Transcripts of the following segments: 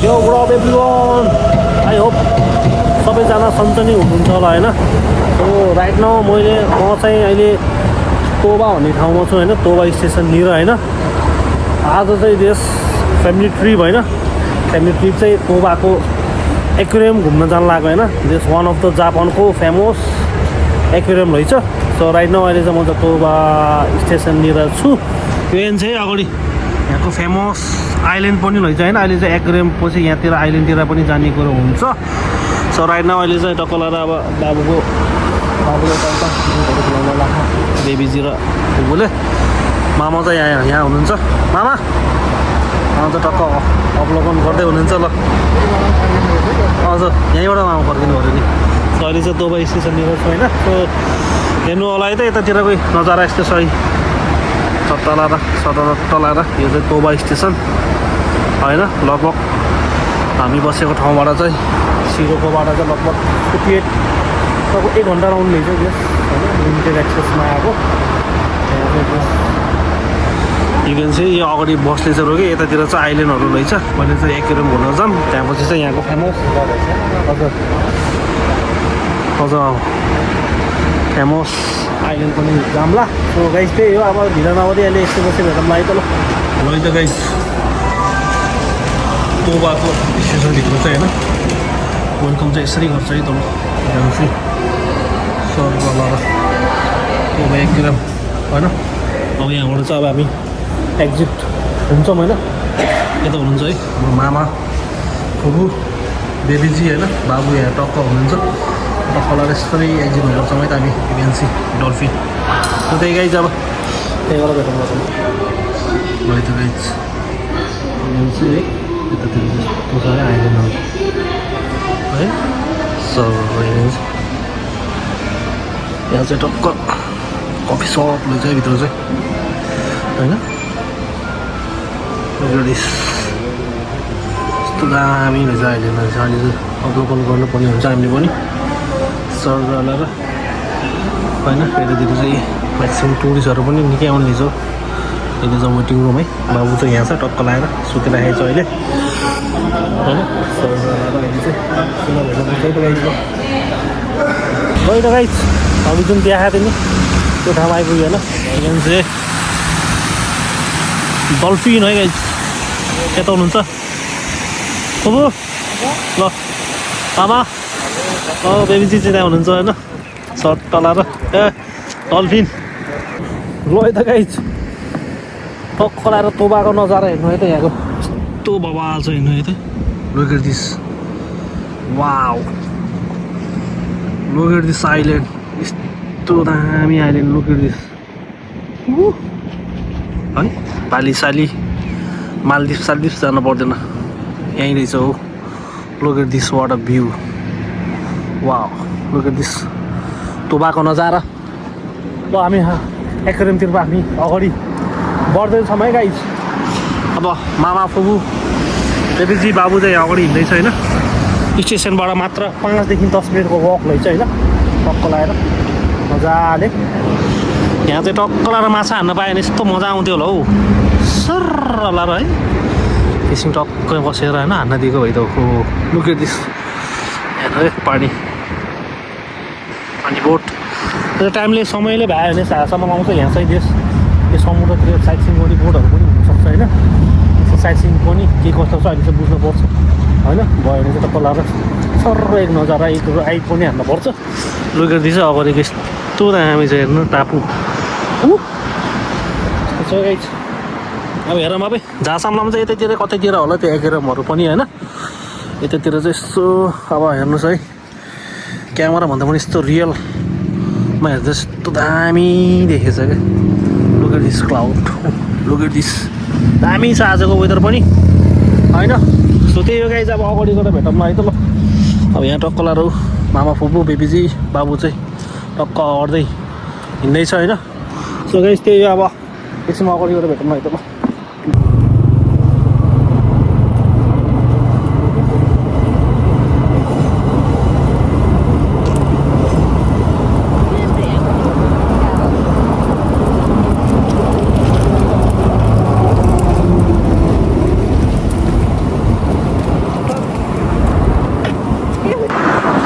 यो bro everyone, I hope सबैजना सन्चै हुनुहुन्छ होला होइन। सो राइट नाउ म चाहिँ अहिले तोबा भन्ने ठाउँमा छु होइन, तोबा स्टेसननिर होइन। आज चाहिँ देश फ्यामिली ट्रिप होइन, फ्यामिली ट्रिप चाहिँ तोबाको एक्वेरियम घुम्न जान लाग्यो होइन। दिस वान अफ द जापानको फेमस एक्वेरियम रहेछ। सो राइट नाउ अहिले चाहिँ म चाहिँ तोबा स्टेसननिर छु। यो चाहिँ अगाडि यहाँको फेमस आइल्यान्ड पनि रहेछ होइन। अहिले चाहिँ एक्वेरियम पछि यहाँतिर आइल्यान्डतिर पनि जाने कुरो हुन्छ। सो राइट नाउ अहिले चाहिँ टक्क लगाएर अब बाबुले खुलाउन लाग्छ, बेबीजी र बुबुले। मामा चाहिँ यहाँ हुनुहुन्छ। मामा चाहिँ टक्क अवलोकन गर्दै हुनुहुन्छ ल। हजुर यहीँबाट मामा फर्किनु पऱ्यो नि। सो अहिले चाहिँ तोबा स्टेसननिर छु होइन। सो हेर्नु होला है त यतातिरको नजारा यस्तो सही तलाएर यो चाहिँ तोबा स्टेसन होइन। लगभग हामी बसेको ठाउँबाट चाहिँ सिरोकोबाट चाहिँ लगभग 48 लगभग 1 घन्टा राउन्ड रहेछ ग्यास होइन। लिमिटेड एक्सेसमा आएको युकेन चाहिँ यो अगाडि बसले चाहिँ रोक्यो। यतातिर चाहिँ आइल्यान्डहरू रहेछ। मैले चाहिँ एक्वेरियम घुम्न जाऊँ, त्यहाँपछि चाहिँ यहाँको फेमस हजुर फेमस आइल्यान्ड पनि जाम्ला। सो गाइस त्यही हो, अब ढिलो नगरी अहिले यस्तो बसेर भेटौँला है त ल। है त गाइस तोबाको स्टेसनभित्र चाहिँ होइन वेलकम चाहिँ यसरी गर्छ है त ल। जान्छु सर लगाएर तोबा एक्वेरियम होइन। अब यहाँबाट चाहिँ अब हामी एक्जिट हुन्छौँ होइन। यता हुनुहुन्छ है हाम्रो मामा फुबु बेबीजी होइन, बाबु यहाँ टक्क हुनुहुन्छ। टक्कलाई यसरी एक्जिट हुनुपर्छ है त हामी इभेन्सी डल्फिन। सो त्यही गाइज अब त्यही गरेर भेटौँ है त गाइज इभेन्सी है। यतातिर त्यस्तो साह्रै आइल्यान्ड है। सो यहाँ चाहिँ टक्क कफी सप रहेछ है भित्र चाहिँ होइन। यस्तो दामी रहेछ आइल्यान्ड रहेछ। अहिले चाहिँ अवलोकन गर्नुपर्ने हुन्छ हामीले पनि सर लगाएर होइन। यतातिर चाहिँ म्याक्सिमम् टुरिस्टहरू पनि निकै आउने रहेछ। यता चाहिँ वेटिङ रुम है। बाबु चाहिँ यहाँ छ टक्क लगाएर सुतिराखेको छ अहिले होइन। सर लगाएर अहिले चाहिँ गइ त गाइस हामी जुन देखाएको थियो नि त्यो ठाउँमा आइपुग्यो होइन। यहाँ चाहिँ डल्फिन है गाइस। यता हुनुहुन्छ फुबु ल आमा बेबीजी चाहिँ त्यहाँ हुनुहुन्छ होइन सर्ट तलाएर ए डल्फिन ल है त गाइस। टक्क लगाएर तोबाको नजारा हेर्नु है त यहाँको यस्तो बवाल छ हेर्नु है त। Look at this wow, look at this island. यस्तो दामी आइल्यान्ड, लुक एट दिस है। बाली साली मालदिप्स जानु पर्दैन, यहीँ रहेछ हो। Look at this what a view wow, look at this तोबाको नजारा। ल हामी एक्वेरियमतिर हामी अगाडि बढ्दैछौँ है गाइज। अब मामा फुबु बेबीजी बाबु चाहिँ अगाडि हिँड्दैछ होइन। स्टेसनबाट मात्र 5 देखि 10 मिनटको वक रहेछ होइन। टक्क लगाएर मजाले यहाँ चाहिँ टक्क लगाएर माछा हान्न पायो भने यस्तो मजा आउँथ्यो होला हौ। सर लगाएर है एकछिन टक्क बसेर होइन हान्न दिएको भइ त हो। लुक एट दिस हेर्नु है पानी बोट। त्यो टाइमले समयले भ्यायो भने हातसम्म आउँछ यहाँ चाहिँ देश यो समुद्रतिर साइट सिइङ गर्ने बोटहरू पनि हुनसक्छ होइन। त्यसको साइट सिइङ पनि के कस्तो छ अहिले चाहिँ बुझ्नुपर्छ होइन। भयो भने चाहिँ टक्क लगाएर सर एक नजारा एक आइ पनि हान्नुपर्छ। लुक एट दिस अगाडिको यस्तो दामी छ हेर्नु टापु यस्तो छ गाइस। अब हेरौँ अब झासामलामा चाहिँ यतैतिर कतैतिर होला त्यो एक्वेरियमहरू पनि होइन। यतातिर चाहिँ यस्तो अब हेर्नुहोस् है क्यामेरा भन्दा पनि यस्तो रियलमा हेर्दा यस्तो दामी देखेछ क्या। Look at this cloud, look at this दामी छ आजको वेदर पनि होइन। सो त्यही हो गाइस अब अगाडि गएर भेटौँला है त ल। अब यहाँ टक्क लाएर मामा फुपू बेबीजी बाबु चाहिँ टक्क अड्दै हिँड्दैछ होइन। सो गाइस त्यही हो अब एकछिन अगाडि गएर भेटौँला है त ल।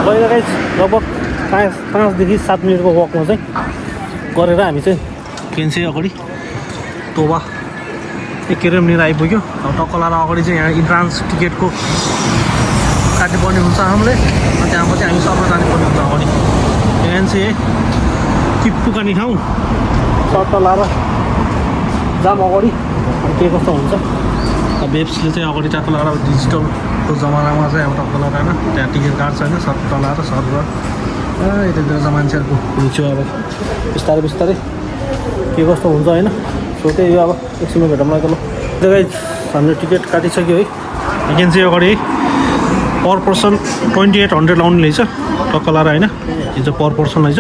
गएर गाइस लगभग 5 देखि 7 मिनटको वकमा चाहिँ गरेर हामी चाहिँ केन्से अगाडि तोबा एक्वेरियमनिर आइपुग्यो। अब टक्क लाएर अगाडि चाहिँ यहाँ इन्ट्रान्स टिकटको काट्नुपर्ने हुन्छ हामीले। अनि त्यहाँ मात्रै हामी सर्न जानुपर्ने हुन्छ अगाडि। केन्से टिप्पु काट्ने ठाउँ सर्ट लाएर जाम अगाडि के कस्तो हुन्छ। वेब्सले चाहिँ अगाडि टक्क लाएर डिजिटलको जमानामा चाहिँ अब टक्क लाएर होइन त्यहाँ टिकट काट्छ होइन सर्ट लाएर सर्ट यतातिर चाहिँ मान्छेहरूको हिँड्छु अब बिस्तारै बिस्तारै के कस्तो हुन्छ होइन। सो त्यही हो अब एकछिनमा भेटौँला त ल। गाइस हामीले टिकट काटिसक्यो है। भ्याकेन्सी अगाडि पर पर्सन 2800 लाउने रहेछ टक्क लाएर होइन। यो चाहिँ पर पर्सन रहेछ।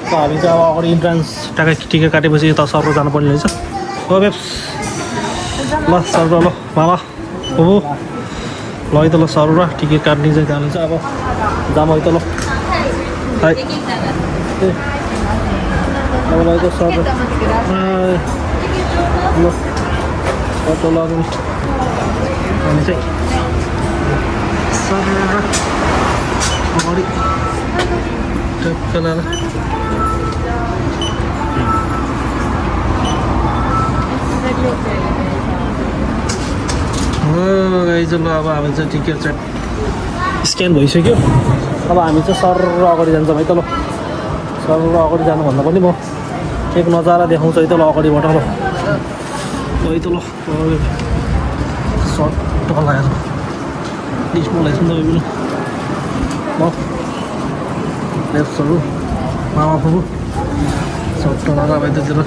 सो हामी चाहिँ अब अगाडि इन्ट्रान्स टिकट काटेपछि यता सर्न जानुपर्ने रहेछ। हो वेब्स ल सर्व ल मामा हो ल है त ल सर्व टिकट काट्ने चाहिँ जाने चाहिँ अब जाम है त ल है अब ल त सर्व ल सर्व लगाउने अनि चाहिँ सर्व अगाडि टक्क लाएर गाइज ल अब हामी चाहिँ टिकट चाहिँ स्क्यान भइसक्यो। अब हामी चाहिँ सर अगाडि जान्छौँ है त ल। सर अगाडि जानुभन्दा पनि म एक नजारा देखाउँछु है त ल अगाडिबाट ल है त ल। सर्ट लगाएर लिस्ट मलाई छ नि त ल लेफ्टहरू मामा फुपू सर्ट लगाएर अब यतातिर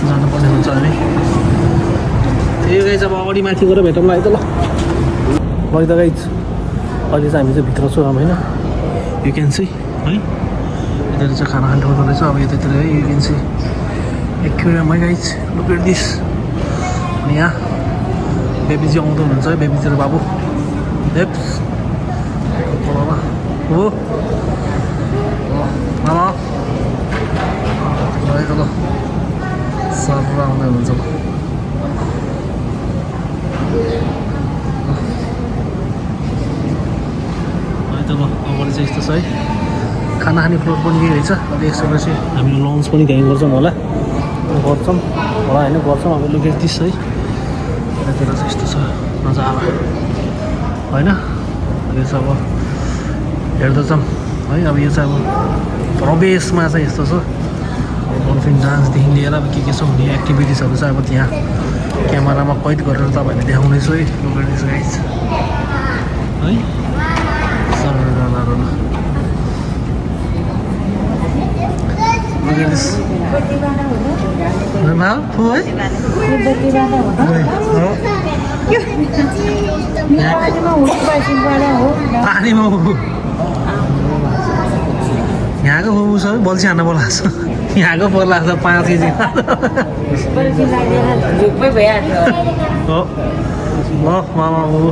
जानुपर्ने हुन्छ हामी। त्यही गाइज अब अगाडि माथि गएर भेटौँला है त ल। है त गाइज अहिले चाहिँ हामी चाहिँ भित्र छौँ अब होइन। यु क्यान सी है यतातिर चाहिँ खाना खानु पर्दो रहेछ। अब यतातिर है यु क्यान सी एक्वेरियम है गाइज लुक एट दिस। अनि यहाँ बेबीजी आउँदो हुनुहुन्छ है बेबीजी र बाबु लेप्स हो मामा है त ल सर आउँदै हुनुहुन्छ ल। त ल अगाडि चाहिँ यस्तो छ है। खाना खाने फ्लोर पनि यही रहेछ। अब यसपछि हामीले लन्च पनि त्यहीँ गर्छौँ होला होइन गर्छौँ। अब लुकेर दिस है यतातिर चाहिँ यस्तो छ नजारा होइन। यो चाहिँ अब हेर्दछौँ है। अब यो चाहिँ अब प्रवेशमा चाहिँ यस्तो छ डल्फिन डान्सदेखि लिएर अब के छ हुने एक्टिभिटिजहरू चाहिँ अब त्यहाँ क्यामेरामा कैद गरेर तपाईँहरूले देखाउनेछु है। लुकेर दिस गाइज है पानीमा यहाँको फुपू छ बल्छी हान्न बोलाएको छ। यहाँको बोलाएको छ 5 केजी हो ल मामा फुपू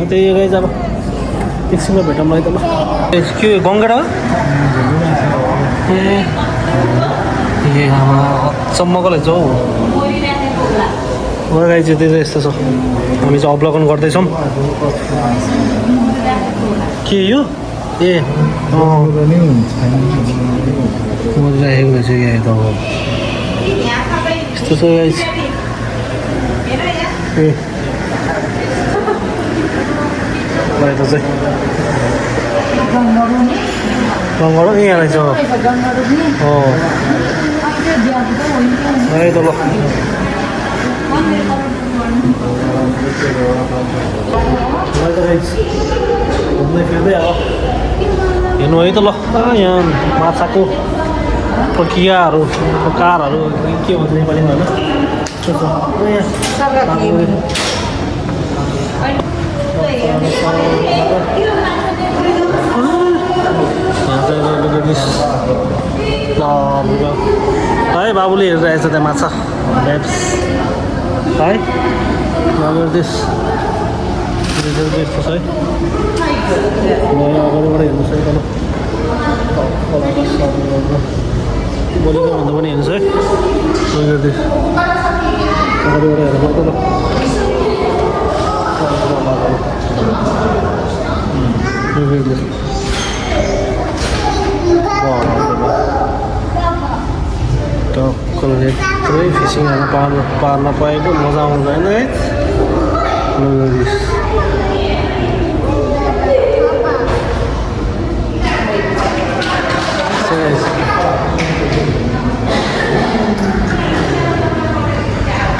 त्यही गाइज अब एकछिनमा भेटौँला है त ल। के गङ्गेडा ए आमा अचम्मको रहेछ हौ। गाइज त्यो चाहिँ यस्तो छ हामी चाहिँ अवलोकन गर्दैछौँ। के यो ए मरिरहेको रहेछ क्या त अब यस्तो छ गाइज ए यता चाहिँ गङ्गडो यहाँ रहेछ हो है त ल। घुम्दै फिर्दै अब हेर्नु है त ल। यहाँ माछाको प्रक्रियाहरू कारहरू के भन्छ नेपालीमा होइन। है बाबुले हेरिरहेछ त्यहाँ माछा ल्याब्स है देश यस्तो छ है। अगाडिबाट हेर्नुहोस् है तल बोलेको भन्दा पनि हेर्नुहोस् है देश अगाडिबाट हेर्नु त ल। फिसिङ हाल्न पार्न पाएको मजा आउँदैन है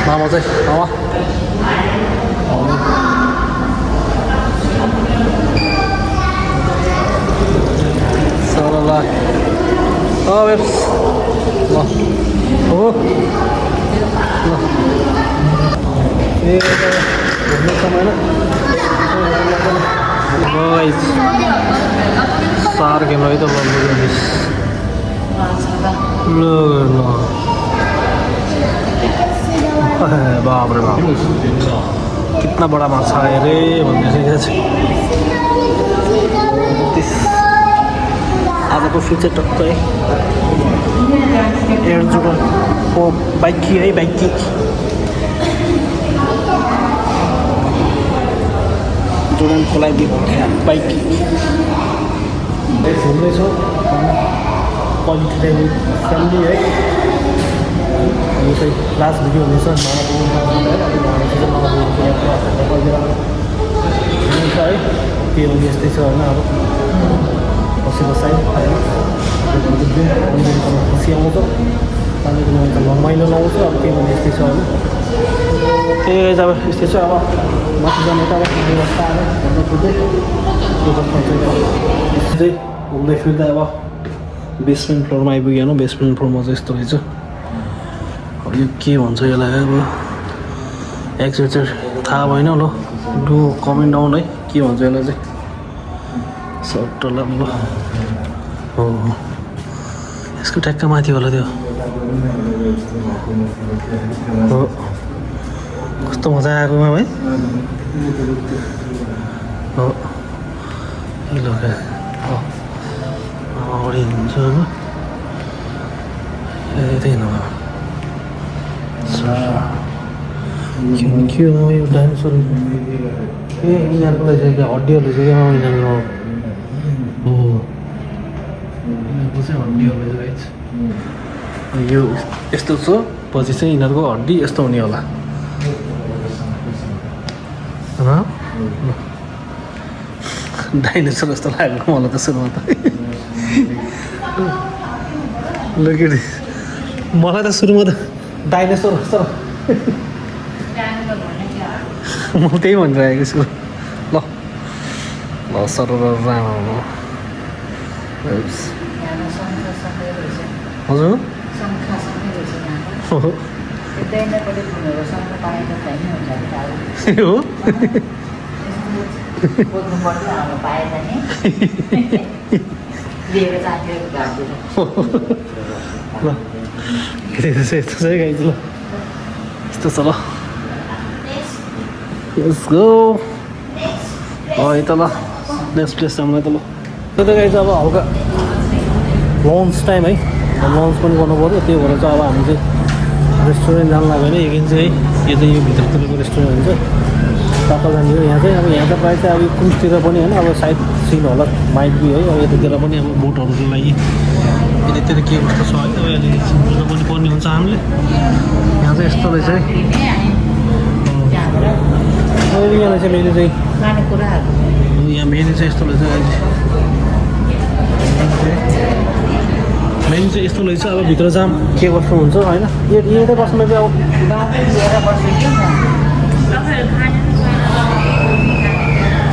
मामा चाहिँ मामा सरला वेब्स ल हो ल ए घुम्ने समय गाइस सार के है त ल बाप रे बाप कितना बड़ा माछा है रे भन्ने आजको फ्युचर टक्कै एयर जोर्डनको बाइक कि है बाइक कि जोर्डनको लागि बाइक कि घुम्दैछौँ क्वालिटी टाइम फ्यामिली है यो चाहिँ लास्ट भिडियो हुनेछ है त्यो यस्तै छ होइन अब बसी बसाइ खुसी आउँछ पानीको त रमाइलो लाउँछ अब त्यही भने यस्तै छ होइन त्यही अब यस्तै छ अब माथि जाने त अब व्यवस्था आएर भन्दा फुट्दै त्यो चाहिँ घुम्दै फिर्दा अब बेसमेन्ट फ्लोरमा आइपुग्यो होइन बेसमेन्ट फ्लोरमा चाहिँ यस्तो रहेछ अब यो के भन्छ यसलाई अब एक्ज्याक्ट चाहिँ थाहा भएन ल डु कमेन्ट डाउन है के भन्छ यसलाई चाहिँ सट्टला ल हो यसको ट्याक्क माथि होला त्यो हो कस्तो मजा आएको है हो ल अगाडि हुन्छ होइन यतै नभए के हो यो डाइनोसर ए यिनीहरूको रहेछ क्या हड्डीहरू रहेछ क्या यिनीहरूको हो यिनीहरूको चाहिँ हड्डीहरू रहेछ यो यस्तो छ पछि चाहिँ यिनीहरूको हड्डी यस्तो हुने होला डाइनोसर जस्तो लाग्यो मलाई त सुरुमा त मलाई त सुरुमा त डाइनोसर जस्तो म त्यही भनिरहेको छु ल ल सर राम्रो हजुर हो ल यस्तो छ है गाइज ल यस्तो छ ल लेट्स गो यता ल नेक्स्ट प्लेस जाऊँ त ल त्यही त गाइज अब हल्का लन्च टाइम है लन्च पनि गर्नु पऱ्यो त्यही भएर चाहिँ अब हामी चाहिँ रेस्टुरेन्ट जानु लाग्यो भने एकदिन चाहिँ यो चाहिँ यो भित्रतिरको रेस्टुरेन्ट हुन्छ कता जाने हो यहाँ चाहिँ अब यहाँ त प्रायः चाहिँ अब क्रुजतिर पनि होइन अब साइड सिन होला माइट बी है अब यतातिर पनि अब बोटहरूको लागि यतातिर के कस्तो छ है अब यहाँनिर बुझ्नु पनि पर्ने हुन्छ हामीले यहाँ चाहिँ यस्तो रहेछ है यहाँ चाहिँ मेनु चाहिँ यहाँ मेनु चाहिँ यस्तो रहेछ मेनु चाहिँ यस्तो रहेछ अब भित्र जाम के कस्तो हुन्छ होइन यतै बस्नु चाहिँ अब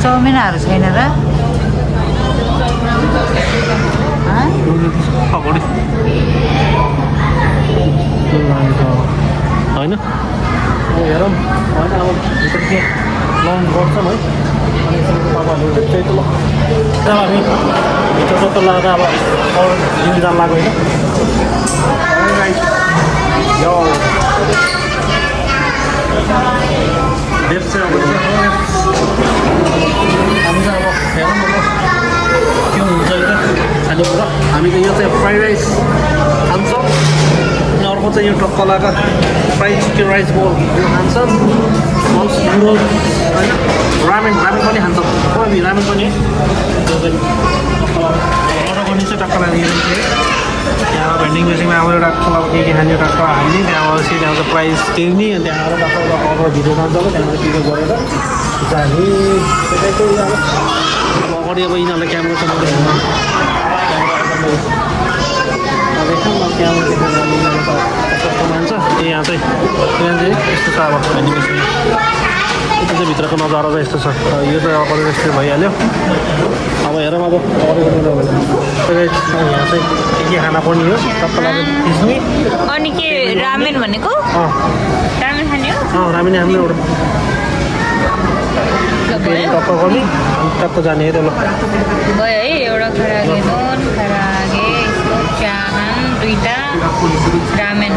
चाउमिनहरू छैन र होइन हेरौँ होइन अब भित्र के लन्च गर्छौँ है अनि तपाईँहरू त्यही त ल हामी भित्र जस्तो लाग्दा अब अरू जिम जान लाग्यो होइन हामी चाहिँ अब हेरौँ न के हुन्छ यता खानेकुरा हामी त यो चाहिँ फ्राइड राइस खान्छौँ अनि अर्को चाहिँ यो टक्कलाका फ्राइड चिकन राइस बोल यो खान्छौँ नुडल्स होइन रामेन पनि खान्छौँ हामी रामेन पनि त्यो चाहिँ अर्डर गर्ने चाहिँ टक्कला त्यहाँ भेन्डिङ मेसिनमा अब एउटा क्लब के खाने एउटा हाल्ने त्यहाँपछि त्यहाँको प्राइस तिर्ने अनि त्यहाँबाट डक्टर अर्डर भिडियो जान्छ होला त्यहाँबाट पिकअप गरेर जाने त्यतैको अब अगाडि अब यिनीहरूलाई क्यामेरा चलाउँदै कस्तो मान्छ यहाँ चाहिँ यस्तो छ अब एनिमेसन यता चाहिँ भित्रको नजारा चाहिँ यस्तो छ यो चाहिँ अब रेस्टुरेन्ट भइहाल्यो अब हेरौँ अब यहाँ चाहिँ के खाना पर्ने हो सबैलाई खिच्ने अनि के रामेन भनेको रामेन खाने हो रामेन हामीले एउटा टक्क गर्ने टक्क जाने है त ल भयो है एउटा खरागे नुन खरागे चाहान दुईटा रामेन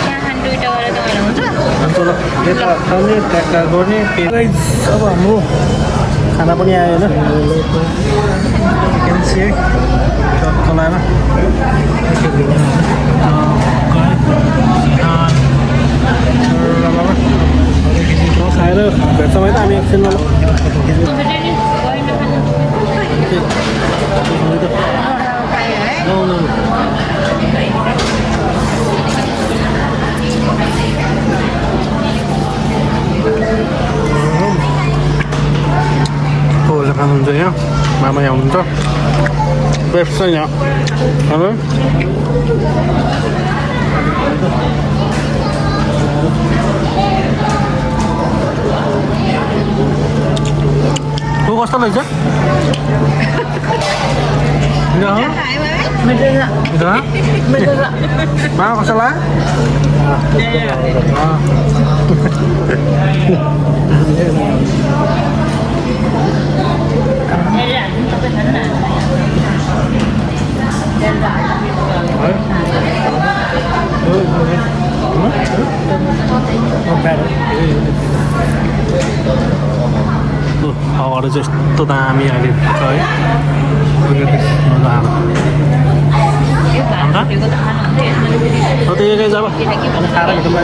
चाहान दुईटा गरेर तपाईँलाई हुन्छ हुन्छ ल यता खाने ट्याक्का गर्ने अब हाम्रो खाना पनि आयो होइन क्यान्सी है चलाएर खाएर भेट्छौँ है त हामी एकछिनमा कोले खानुहुन्छ यहाँ मामा यहाँ हुनुहुन्छ बेस्ट छ यहाँ होइन तँ कस्तो रहेछ मामा कस्तो अगाडि चाहिँ यस्तो दामी अहिले छ है त एकै जब अनि खाएर भित्र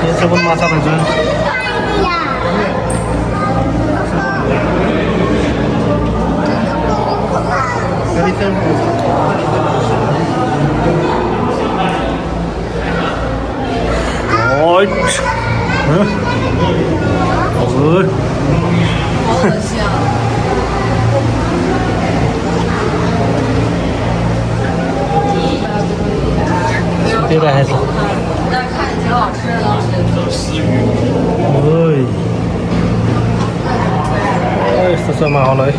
यसो पनि माछा खान्छ त्यो राखेछ यस्तो छ माहौल है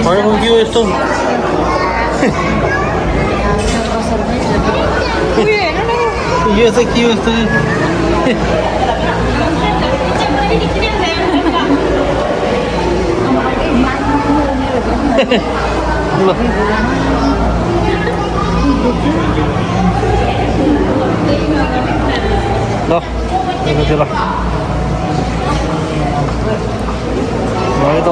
भनेको के हो यस्तो यो चाहिँ के हो यस्तो ल ल त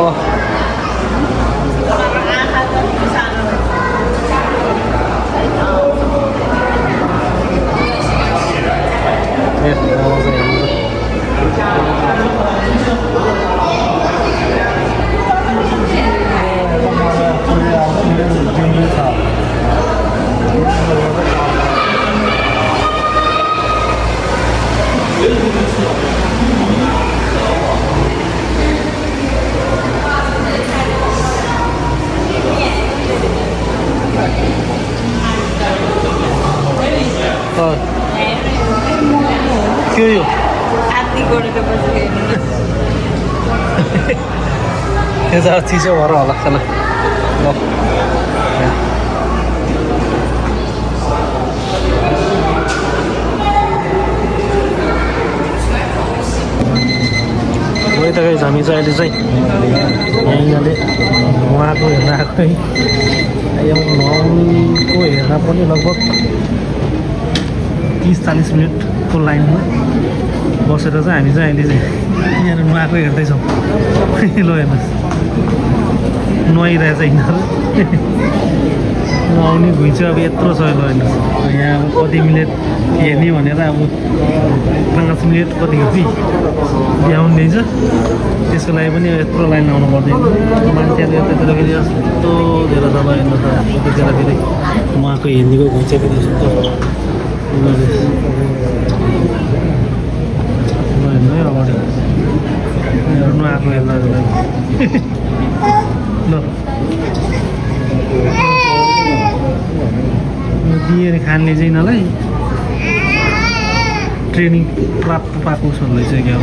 के हो यो त्यो त चिसो भएर होला चल ल त गाइस हामी चाहिँ अहिले चाहिँ यहीँले उहाँको हेर्न आएको है यो नुहाउनुको हेर्न पनि लगभग 30-40 मिनटको लाइनमा बसेर चाहिँ हामी चाहिँ अहिले चाहिँ यहाँनिर नुहाएको हेर्दैछौँ ल हेर्नुहोस् नुहाइरहेछ यिनीहरू नुहाउने भुइँ चाहिँ अब यत्रो छ ल हेर्नुहोस् यहाँ अब कति मिनट हेर्ने भनेर अब 5 मिनट कति भ्याउने छ त्यसको लागि पनि यत्रो लाइन लाउनु पर्दैन मान्छेहरू यतातिर फेरि यस्तो धेरै छ ल हेर्नुहोस् त्यतिखेर फेरि उहाँको हिन्दीको भुइँ चाहिँ फेरि यस्तो हेर्नु है अगाडि हेर्नु आएको हेर्नको लागि ल दिएर खानले चाहिँ यिनीहरूलाई ट्रेनिङ प्राप्त पाएको छ भन्दै चाहिँ क्या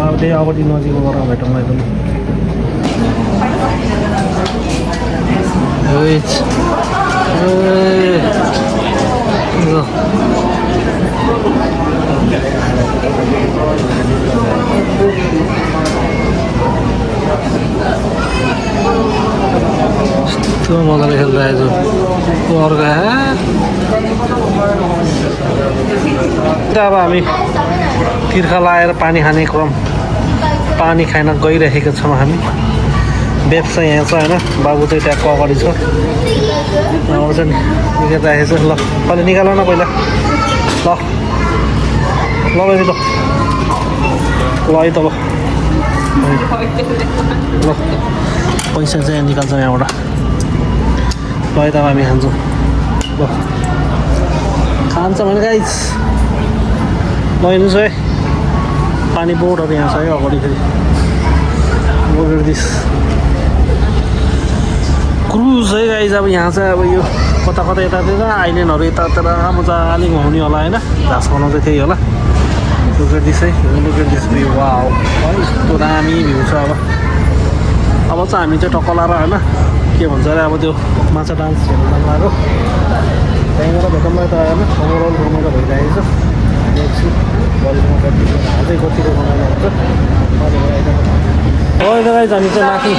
अब त्यही अगाडि नजिकको गएर भेटौँ एकदम यस्तो मजाले खेलिरहेको छु अर्को अब हामी तिर्खा लाएर पानी खाने क्रम पानी खान गइरहेका छौँ हामी व्यवसाय यहाँ छ होइन बाबु चाहिँ ट्यागको अगाडि छ आउँछ नि निकालिरहेको छ ल अहिले निकाल न पहिला ल ल बहिनी ल ल है त ल ल पैसा चाहिँ निकाल्छौँ यहाँबाट ल है त हामी खान्छौँ ल खान्छ भने गाइस ल हेर्नुहोस् है पानी बोटहरू यहाँ छ है अगाडि फेरि दिस क्रुज है गाइज अब यहाँ चाहिँ अब यो कता कता यतातिर आइल्यान्डहरू यतातिर मजाले घुमाउने होला होइन घाँस बनाउँछ त्यही होला लुकेट दिस है लुकेट दिस भ्यू वा हो है यस्तो दामी भ्यू छ अब चाहिँ हामी चाहिँ टक्क लाएर होइन के भन्छ अरे अब त्यो माछा डान्स हेर्नु जानु त्यहीँबाट भेटौँला त होइन ओभरअल रमाइलो भइरहेको छ एकछिन बलमा अझै कतिको रमाइलो हुन्छ अहिले गाइज हामी चाहिँ माथि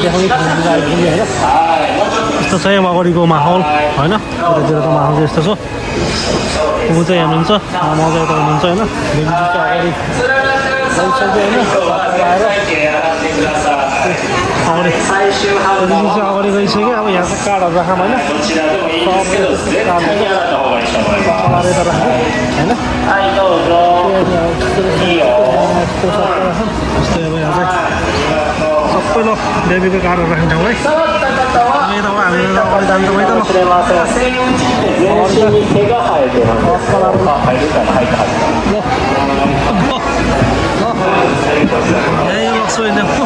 देखाउने ठाउँतिर आइपुग्यो होइन यस्तो छ यहाँ अगाडिको माहौल होइन यतातिरको माहौल चाहिँ यस्तो छ ऊ चाहिँ हेर्नुहुन्छ मजा यता हुनुहुन्छ होइन बेबी चाहिँ अगाडि गइसक्यो होइन अगाडि गइसक्यो अब यहाँको कार्डहरू राखौँ होइन कार्ड यता राख्नु होइन यस्तै अब यहाँ चाहिँ सबै ल बेबीको कार्डहरू राख्ने ठाउँ है यता अब हामी अगाडि जान्छौँ है त यहीँ बस्छु होइन के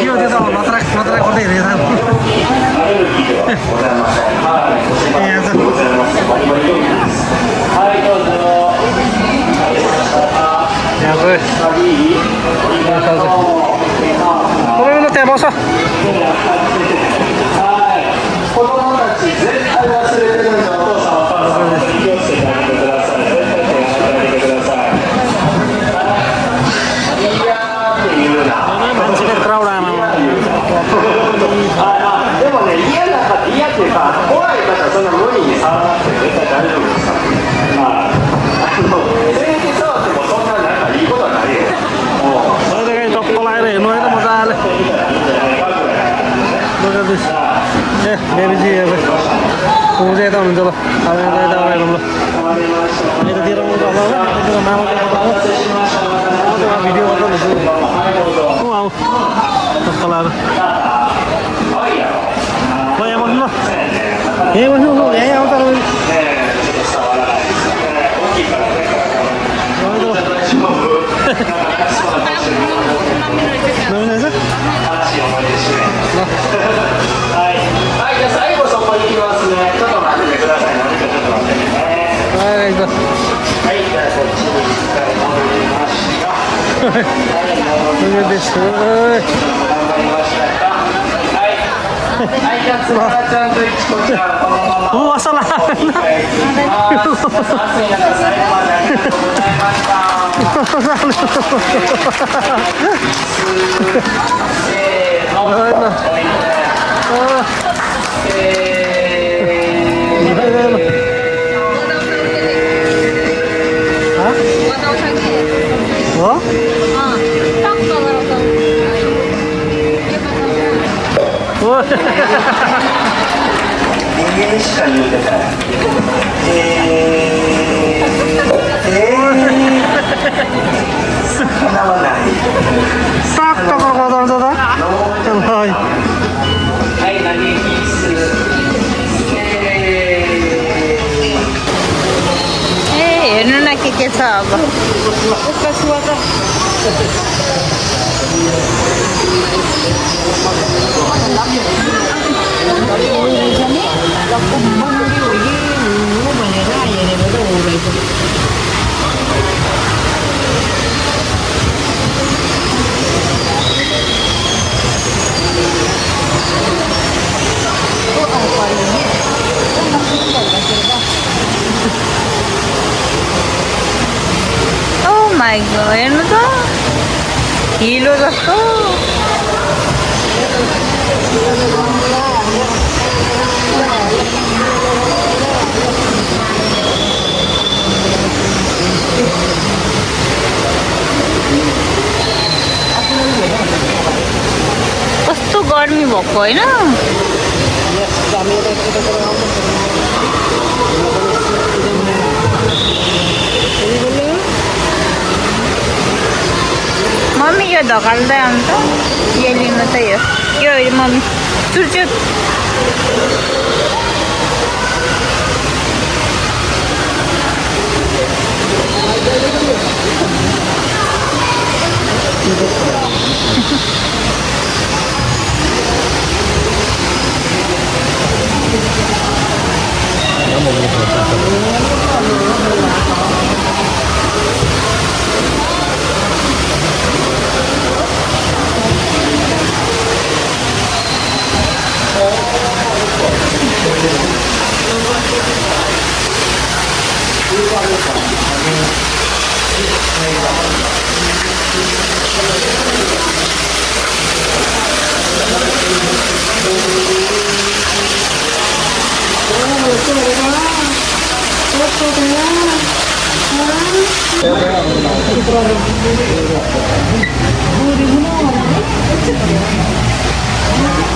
यो त्यो त लत्रा गर्दै हेरेको त्यहाँ बस मान्छेको क्राउड आमा टक्क लगाएर हेर्नु है त मजाले ए बेबी चाहिँ हेर्नु ऊ चाहिँ यता हुनुहुन्छ ल अब यता हेरौँ ल यतातिर आउँछ होला हो यतातिर मामा भिडियो गर्दा हुन्छ आऊ टक्क लगाएर यहाँ बस्नु ल यहीँ बस्नु यहीँ आउँछ Look at this. Oh, asal Oh? Sakto kalau kotor tuh, Caloy. हेर्नु न के छ अब माइ गॉड हेर्नु त हिलो जस्तो कस्तो गर्मी भएको होइन मम्मी यो धकाल्दै अन्त यो लिनु त यो मम्मी चुरचुर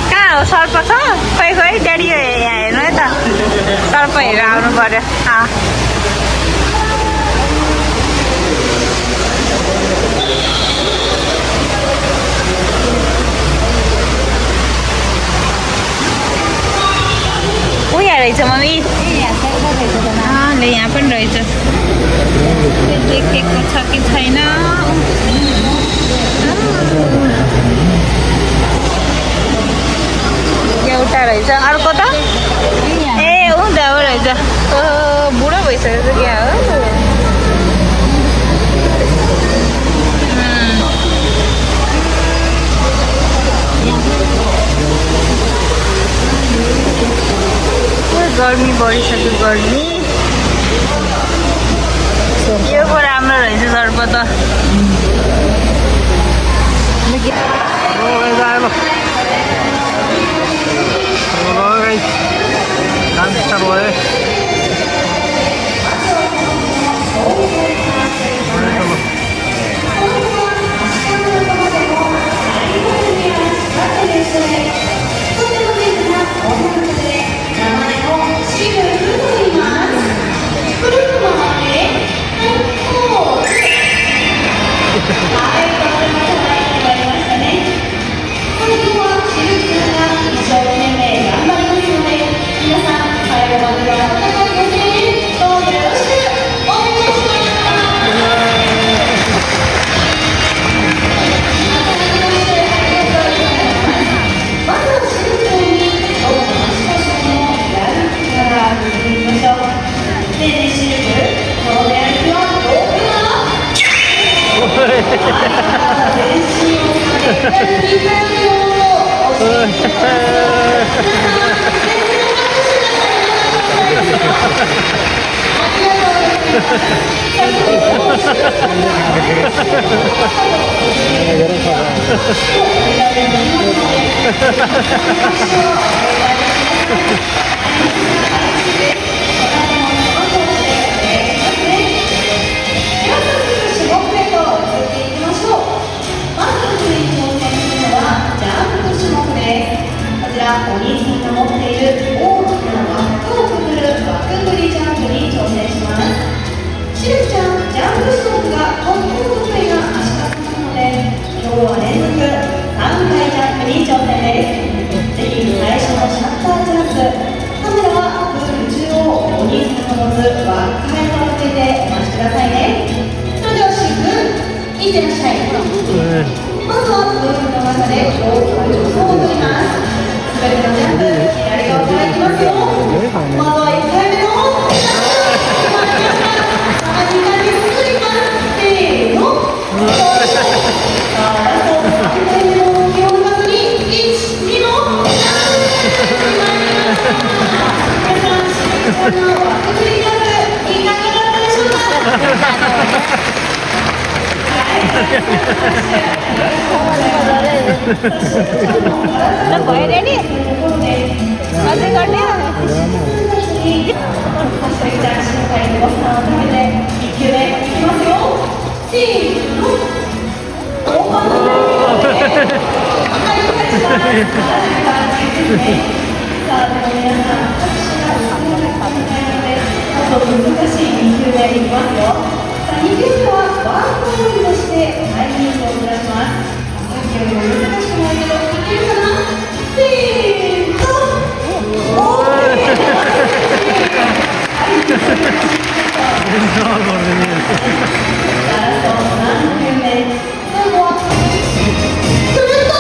कहाँ हो सर्प छ खोइ खोइ ड्याडी यहाँ हेर्नु है त सर्प हेरेर आउनु पर्यो उयो रहेछ मम्मी ले यहाँ पनि रहेछ देखेको छ कि छैन एउटा रहेछ अर्को त ए उँधो रहेछ बुढो भइसकेको क्या हो गर्मी बढिसक्यो गर्मी यो पो राम्रो रहेछ सर्प त Gracias. お兄さんが持っている大きな枠をくぐる枠ぐりジャンプに挑戦します。しるちゃん、ジャンプ種目がとっても得意な足利さんなので、今日は連続3回ジャンプに挑戦です。ぜひ最初のシャッターチャンス、カメラはプール中央、お兄さんの持つ輪っかへとつけてお待ちくださいね。それではしゅんくん、いってらっしゃい。まずはプールの中で大きく助走を取ります。それではジャンプ、左側からいきますよ。まずは1回目のさあ2回目進みます。せーの。さあラスト3回目の気を抜かずに1、2の皆さん、しゅんくんの枠振りジャンプいかがだったでしょうか。भएर नि अझै गर्ने2球目はワンコールとしてタイミングをずらします。さっきよりも難しくないけどいけるかな。せーの。ラスト3球目、最後はくるっと。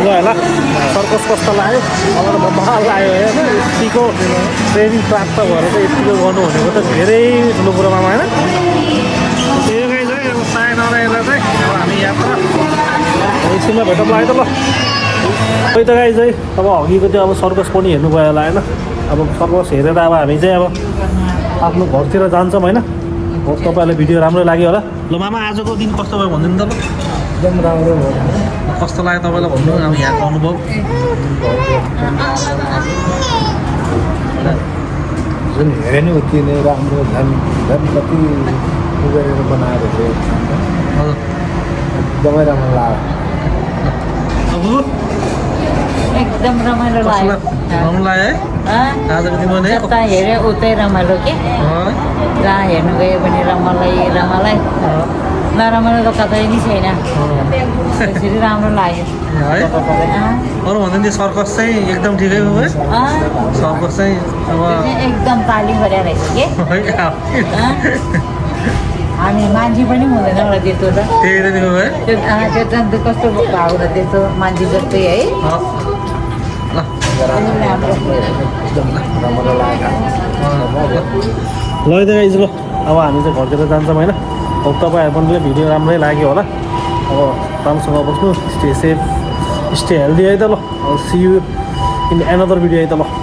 भन्नुभयो होला सर्कस कस्तो लाग्यो मलाई त मजा लाग्यो होइन यतिको ट्रेनिङ प्राप्त भएर चाहिँ यतिको गर्नु भनेको त धेरै ठुलो कुरोमा होइन त्यो गाई चाहिँ अब साय नरहेर चाहिँ अब हामी यात्रा एकछिनमा भेटौँ लाग्यो त ल खोइ त गाई चाहिँ अब अघिको त्यो अब सर्कस पनि हेर्नुभयो होला होइन अब सर्कस हेरेर अब हामी चाहिँ अब आफ्नो घरतिर जान्छौँ होइन हो तपाईँलाई भिडियो राम्रो लाग्यो होला ल मामा आजको दिन कस्तो भयो भनिदिनु त ल एकदम राम्रो भयो कस्तो लाग्यो तपाईँलाई भन्नु अब यहाँको अनुभव जुन हेरे नि उति नै राम्रो झन् झन् कति उ गरेर बनाएको थियो हजुर एकदमै राम्रो लाग्यो अब एकदम रमाइलो कस्तो लाग्यो राम्रो लाग्यो है आजको दिन भने जता हेऱ्यो उतै रमाइलो के जहाँ हेर्नु गयो भने रमाइलो नरमाइलो त कतै नि छैन त्यसरी राम्रो लाग्यो है अरू भन्दा नि सर्कस चाहिँ एकदम ठिकै भयो है सर्कस चाहिँ अब एकदम ताली भरिया रहेछ के हामी मान्छे पनि हुँदैन होला त्यस्तो त त्यही त दिनु है त्यो त कस्तो भएको त त्यस्तो मान्छे जस्तै है ल एकदम राम्रो लाग्यो ल गाइज ल अब हामी चाहिँ घरतिर जान्छौँ होइन अब तपाईँहरू पनि भिडियो राम्रै लाग्यो होला अब राम्रोसँग बस्नु स्टे सेफ स्टे हेल्दी है त ल see you in another video है त ल